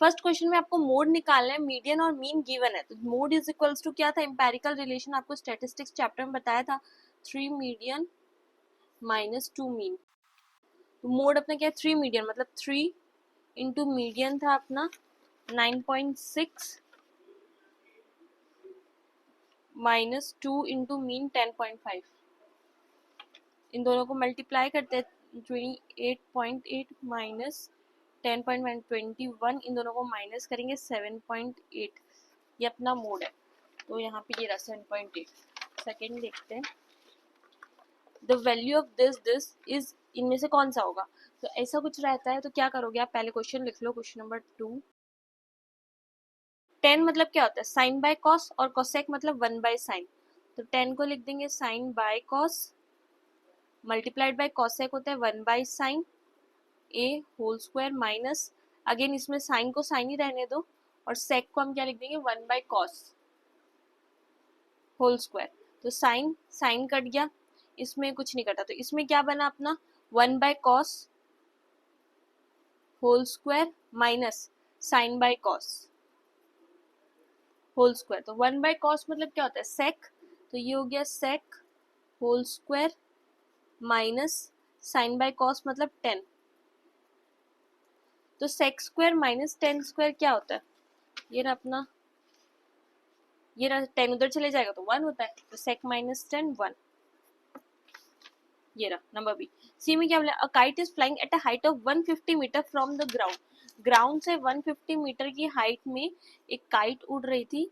First question में आपको mode निकालना है, मीडियन और मीन गिवन है, तो मोड इज इक्वल्स टू क्या था, एम्पेरिकल रिलेशन आपको स्टैटिस्टिक्स चैप्टर में बताया था, 3 मीडियन माइनस 2 मीन। तो मोड अपना क्या है, 3 मीडियन, मतलब 3 इंटू मीडियन था अपना 9.6 माइनस 2 इंटू मीन 10.5, इन दोनों को मल्टीप्लाई करते हैं, 28.8 माइनस 10.1 इन दोनों को माइनस करेंगे 7.8, ये अपना मोड है। तो यहाँ पे ये रहा 7.8। सेकेंड देखते हैं, the value of this is, इनमें से कौन सा होगा, तो ऐसा कुछ रहता है तो क्या करोगे आप, पहले क्वेश्चन लिख लो, क्वेश्चन नंबर 2। 10 मतलब क्या होता है, साइन बाय कॉस, और कोसेक मतलब 1 बाय साइन, तो 10 को लिख देंगे sine by cos multiplied by cosec होता है 1 by sine A whole square minus, again इसमें साइन को साइन ही रहने दो, और सेक को हम क्या लिख देंगे 1 बाय कॉस होल स्क्वायर, तो साइन साइन कट गया, इसमें कुछ नहीं कटा, तो इसमें क्या बना अपना 1 by cos whole square minus sine by cos whole square, तो 1 बाय कॉस मतलब क्या होता है सेक, तो ये हो गया sec whole square minus sine by cos मतलब 10, तो सेक स्क्वायर माइनस 10 स्क्वायर क्या होता है, ये रहा अपना, ये रहा 10 उधर चले जाएगा तो 1 होता है, तो सेक माइनस 10 1, ये रहा नंबर बी। सी में क्या बोला, a kite is flying at a height of 150 metre from the ground, ground से 150 मीटर की हाइट में एक काइट उड़ रही थी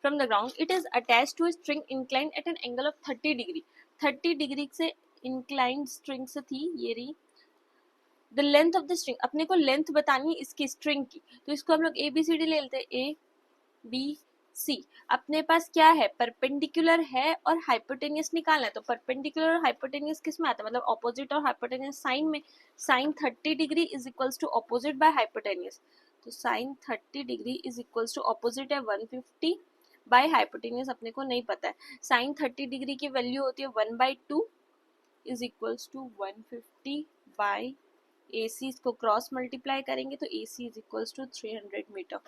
from the ground, it is attached to a string inclined at an angle of 30 degree, 30 degree से inclined string से थी ये रही, the length of the string, अपने को लेंथ बतानी है इसकी स्ट्रिंग की, तो इसको हम लोग ABCD ले लेते हैं, ए बी सी, अपने पास क्या है परपेंडिकुलर है और हाइपोटेनियस निकालना है, तो परपेंडिकुलर और हाइपोटेनियस किस में आता है, मतलब ऑपोजिट और हाइपोटेनियस साइन में, sine 30 degree is equals to opposite by hypotenuse, तो sine 30 degree is equals to opposite है 150 बाय हाइपोटेनियस अपने को नहीं पता है, साइन 30 डिग्री की वैल्यू होती है 1/2 is equals to 150 by AC, इसको क्रॉस मल्टीप्लाई करेंगे तो AC is equals to 300 metre,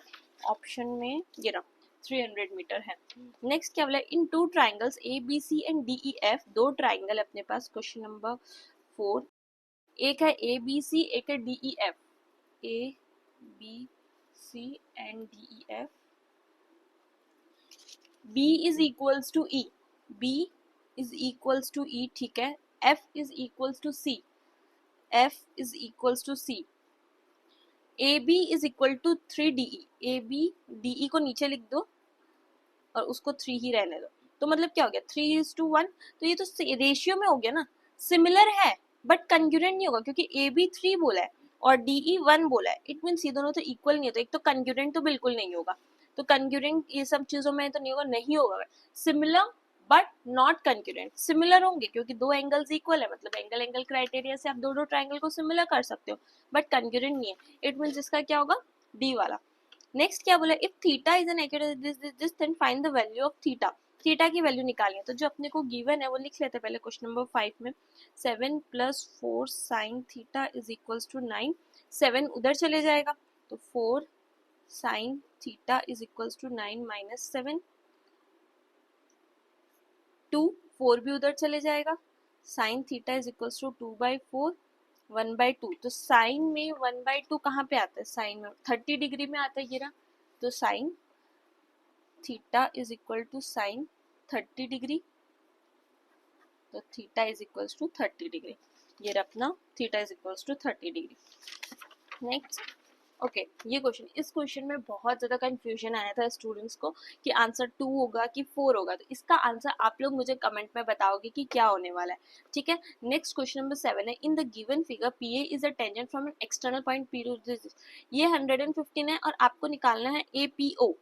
option में ये रहा 300 मीटर है। नेक्स्ट क्या बोला, in two triangles ABC and DEF, दो ट्राइंगल अपने पास, क्वेश्चन नंबर 4, एक है ABC एक है DEF, ABC and DEF, B is equals to E, B is equals to E, ठीक है, F is equals to C, F is equals to C, AB is equal to 3DE, AB DE को नीचे लिख दो और उसको 3 ही रहने दो, तो मतलब क्या हो गया 3:1, तो ये तो रेशियो में हो गया ना, सिमिलर है बट कंग्यूरेंट नहीं होगा क्योंकि AB 3 बोला है और DE 1 बोला है, इट मीन्स ये दोनों तो इक्वल नहीं होता, एक तो कंग्यूरेंट तो बिल्कुल नहीं होगा, तो कंग्यूरेंट ये सब चीजों में तो नहीं होगा, सिमिलर बट नॉट कंक्यूरेंट, सिमिलर होंगे क्योंकि दो एंगल्स इक्वल है, मतलब एंगल एंगल क्राइटेरिया से आप दो ट्राइंगल को सिमिलर कर सकते हो, बट कंक्यूरेंट नहीं है, इट मीन्स इसका क्या होगा डी वाला। नेक्स्ट क्या बोला, if theta is an accurate this then find the value of theta, theta की वैल्यू निकालनी है, तो जो अपने को गिवन है वो लिख लेते हैं पहले क्वेश्चन नंबर 5 में, 7 + 4 sin theta is equals to 9, 7 उधर चले जाएगा तो 4 sin theta is equals to 9 - 7, 2 4 भी उधर चले जाएगा, sin theta is equals to 2/4 1/2, तो साइन में 1/2 कहाँ पे आता है, साइन में 30 डिग्री में आता है ये रहा, तो sine theta is equal to sine 30 degree, तो theta is equals to 30 degree, ये रहा अपना theta is equals to 30 degree. Next okay ये क्वेश्चन, इस क्वेश्चन में बहुत ज़्यादा कंफ्यूजन आया था स्टूडेंट्स को कि आंसर 2 होगा कि 4 होगा, तो इसका आंसर आप लोग मुझे कमेंट में बताओगे कि क्या होने वाला है, ठीक है। नेक्स्ट क्वेश्चन नंबर 7 है, in the given figure PA is a tangent from an external point P to this, ये 115 है और आपको निकालना है APO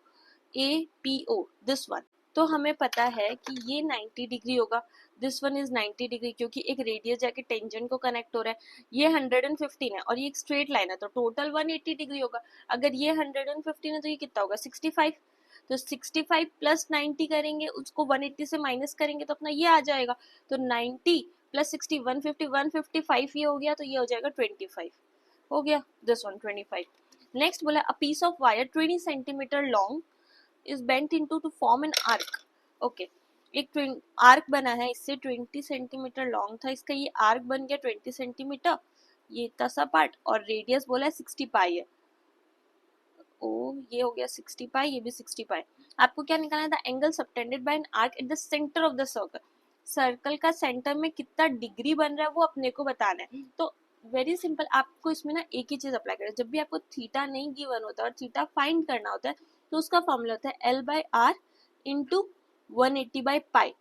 दिस वन, तो हमें पता है कि ये 90 डिग्री होगा, दिस वन इज 90 डिग्री क्योंकि एक रेडियस जाके टेंजेंट को कनेक्ट हो रहा है, ये 115 है और ये एक स्ट्रेट लाइन है तो टोटल 180 डिग्री होगा, अगर ये 115 है तो ये कितना होगा 65, तो 65 + 90 करेंगे उसको 180 से माइनस करेंगे तो अपना ये आ जाएगा, तो 90 + 60 150 155 ये हो गया, तो ये हो जाएगा 25, हो गया दिस वन 25। नेक्स्ट बोला a piece of wire 20 centimetre long is bent into to form an arc. Okay, एक आर्क बना है, इससे 20 सेंटीमीटर लॉन्ग था, इसका ये आर्क बन गया 20 सेंटीमीटर, ये इतना सा पार्ट, और रेडियस बोला है 60 पाई है। ओ ये हो गया 60 पाई, ये भी 60 पाई। आपको क्या निकालना है? The angle subtended bye an arc at the centre of the circle. Circle का सेंटर में कितना डिग्री बन रहा है वो अपने को बताना है। तो वेरी सिंपल, आपको इसमें ना एक ही चीज अप्लाई करें, जब भी आपको थीटा नहीं गिवन होता और थीटा फाइंड करना होता है तो उसका फॉर्मूला होता है L by R into 180 by pi.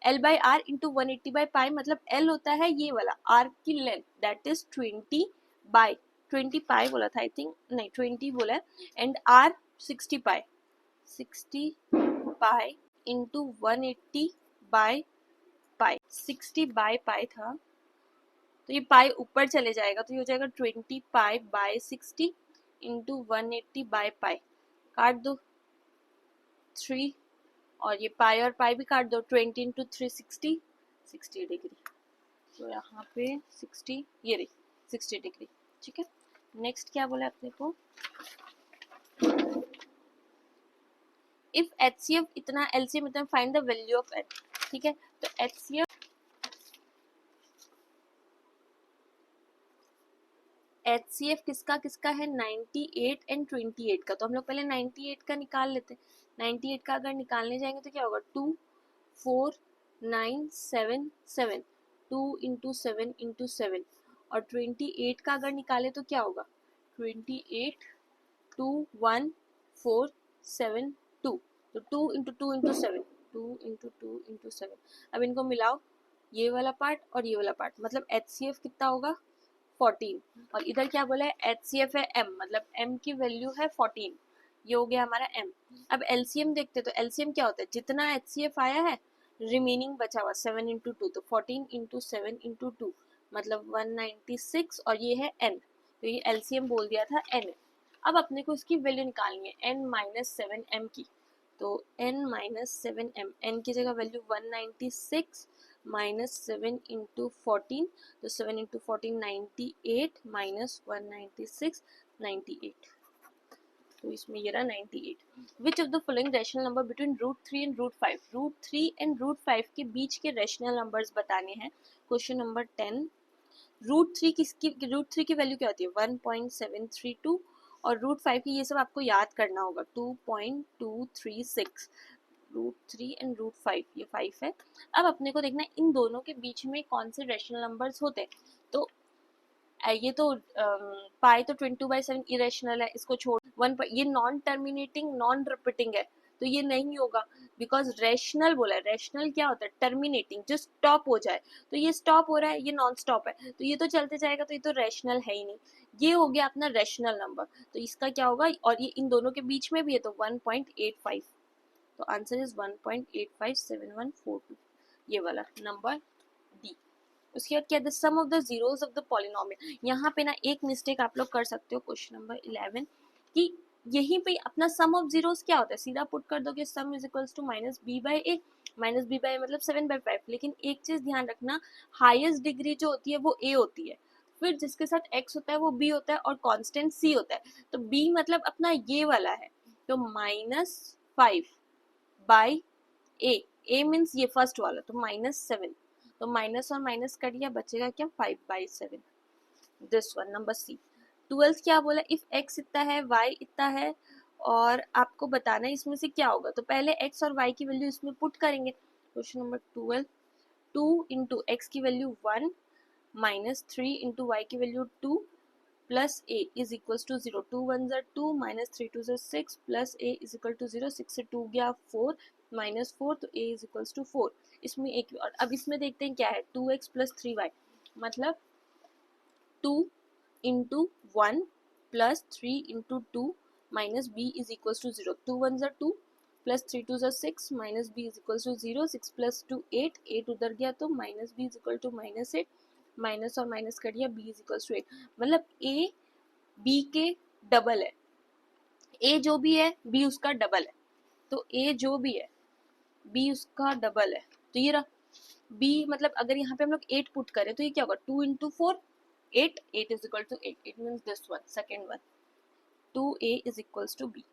L by R into 180 by pi मतलब एल होता है ये वाला आर्क की length, that is 20 by 20 pi बोला था आई थिंक, नहीं 20 बोला है, and R 60 pi, 60 pi into 180 by pi, 60 by pi था तो ये पाई ऊपर चले जाएगा तो ये हो जाएगा 20 पाई बाई 60 इंटू 180 बाई पाई, काट दो 3, और ये पाई और पाई भी काट दो, 20 इंटू 3 60, 60 डिग्री, तो यहाँ पे 60, ये रही 60 डिग्री। ठीक है, नेक्स्ट क्या बोला अपने को, इफ HCF इतना, LCM इतना, find the value of N। ठीक है, तो HCF किसका किसका है, 98 एंड 28 का, तो हम लोग पहले 98 का निकाल लेते। 98 का अगर निकालने जाएंगे तो क्या होगा, 2 4 9 7 7, 2 इंटू 7 इंटू 7, और 28 का अगर निकाले तो क्या होगा, 28 2 1 4 7 2, तो 2 इंटू 2 इंटू 7, 2 इंटू 2 इंटू 7। अब इनको मिलाओ, ये वाला पार्ट और ये वाला पार्ट, मतलब HCF कितना होगा 14, और इधर क्या बोला है HCF है M, मतलब M की वैल्यू है 14, ये हो गया हमारा M। अब LCM देखते, तो LCM क्या होता है, जितना HCF आया है रिमेनिंग बचा हुआ 7 इंटू 2, तो 14 इंटू 7 इंटू 2 मतलब 196, और ये है N, तो ये LCM बोल दिया था N। अब अपने को इसकी वैल्यू निकालनी है N माइनस 7M की, तो N माइनस 7M, N की जगह वैल्यू 196 माइनस 7 इंटू 14, तो 7 इंटू 14 98 माइनस 196 98, तो इसमें ये रहा 98। Which of the following rational number between √3 and √5, √3 and √5 के बीच के रैशनल नंबर्स बताने हैं। क्वेश्चन नंबर 10, √3 किसकी, √3 की वैल्यू क्या होती है 1.732, और √5 की, ये सब आपको याद करना होगा 2.236, √3 एंड √5, ये 5 है। अब अपने को देखना है इन दोनों के बीच में कौन से रैशनल नंबर्स होते हैं, तो ये तो पाई तो 22/7 इरेशनल है, इसको छोड़, ये नॉन टर्मिनेटिंग नॉन रिपीटिंग है, तो ये नहीं होगा, बिकॉज रैशनल बोला है, रैशनल क्या होता है टर्मिनेटिंग, जो स्टॉप हो जाए, तो ये स्टॉप हो रहा है, ये नॉन स्टॉप है, तो ये तो चलते जाएगा, तो ये तो रैशनल है ही नहीं, ये हो गया अपना रैशनल नंबर, तो इसका क्या होगा, और ये इन दोनों के बीच में भी है तो 1.85, तो आंसर इज 1.857142, ये वाला नंबर डी। उसके बाद क्या, the sum of the zeros of the polynomial, यहाँ पे ना एक मिस्टेक आप लोग कर सकते हो क्वेश्चन नंबर 11 कि यहीं पे अपना सम ऑफ जीरोस क्या होता है, सीधा पुट कर दोगे sum is equals to minus B by A, minus B by मतलब 7/5, लेकिन एक चीज ध्यान रखना, हाईएस्ट डिग्री जो होती है वो ए होती है, फिर जिसके साथ x होता है वो b होता है, और कांस्टेंट c होता है, तो b मतलब अपना ये वाला है, तो -5 बाई ए मीन्स ये फर्स्ट वाला, तो -7, तो माइनस और माइनस कट गया, बचेगा क्या 5/7, दिस वन नंबर सी। 12 क्या बोला, इफ x इतना है y इतना है, और आपको बताना है इसमें से क्या होगा, तो पहले x और y की वैल्यू इसमें पुट करेंगे। क्वेश्चन नंबर 12, 2 इंटू एक्स की वैल्यू 1 माइनस 3 इंटू वाई की value 2 plus a is equal to 0, 2 1 ज़ा 2 माइनस 3 2 ज़ा 6 plus a is equal to 0, 6 से 2 गया 4 माइनस 4, तो a इज इक्वल टू 4, इसमें एक, और अब इसमें देखते हैं क्या है 2x प्लस 3y, मतलब 2 into 1 plus 3 into 2 minus b is equal to 0, 2 1 ज़ा 2 प्लस 3 2 ज़ा 6 minus b is equal to 0, 6 plus 2 8, 8 उधर गया तो minus b is equal to -8, minus और माइनस कर दिया b इज इक्वल टू 8, मतलब a b के डबल है, a जो भी है b उसका डबल है, तो a जो भी है b उसका डबल है, तो ये रहा b, मतलब अगर यहाँ पे हम लोग 8 पुट करें तो ये क्या होगा 2 into 4 8, 8 is equal to 8, it means this one second one, 2a is equals to b.